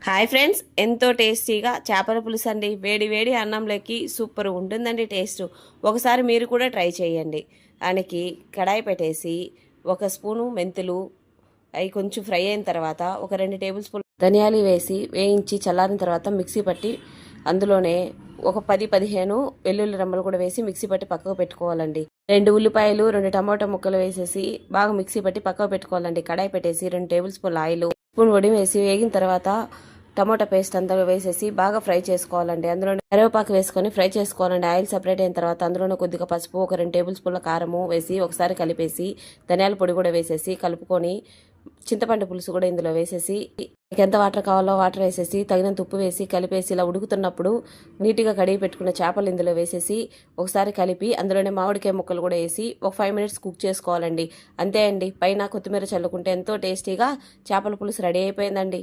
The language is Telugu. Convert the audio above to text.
హాయ్ ఫ్రెండ్స్, ఎంతో టేస్టీగా చేపల పులుసు అండి. వేడి వేడి అన్నంలోకి సూపర్ ఉంటుందండి టేస్ట్. ఒకసారి మీరు కూడా ట్రై చేయండి. దానికి కడాయి పెట్టేసి ఒక స్పూను మెంతులు అవి కొంచెం ఫ్రై అయిన తర్వాత ఒక 2 టేబుల్ స్పూన్ ధనియాలు వేసి వేయించి చల్లారిన తర్వాత మిక్సీ పట్టి అందులోనే ఒక 10-15 వెల్లుల్లి రెమ్మలు కూడా వేసి మిక్సీ పట్టి పక్కకు పెట్టుకోవాలండి. 2 ఉల్లిపాయలు 2 టమాటో ముక్కలు వేసేసి బాగా మిక్సీ పట్టి పక్కకు పెట్టుకోవాలండి. కడాయి పెట్టేసి 2 టేబుల్ స్పూన్ల ఆయిల్ స్పూన్ వడి వేసి వేగిన తర్వాత టమాటా పేస్ట్ అందులో వేసేసి బాగా ఫ్రై చేసుకోవాలండి. అందులో కరివేపాకు వేసుకొని ఫ్రై చేసుకోవాలండి. ఆయిల్ సెపరేట్ అయిన తర్వాత అందులోనే కొద్దిగా పసుపు ఒక 2 టేబుల్ స్పూన్ల కారము వేసి ఒకసారి కలిపేసి ధనియాల పొడి కూడా వేసేసి కలుపుకొని చింతపండు పులుసు కూడా ఇందులో వేసేసి ఎంత వాటర్ కావాలో వాటర్ వేసేసి తగినంత ఉప్పు వేసి కలిపేసి ఇలా ఉడుకుతున్నప్పుడు నీట్గా కడిగి పెట్టుకున్న చేపలు ఇందులో వేసేసి ఒకసారి కలిపి అందులోనే మామిడికాయ ముక్కలు కూడా వేసి ఒక 5 మినిట్స్ కుక్ చేసుకోవాలండి. అంతే అండి. పైన కొత్తిమీర చల్లుకుంటే ఎంతో టేస్టీగా చేపల పులుసు రెడీ అయిపోయిందండి.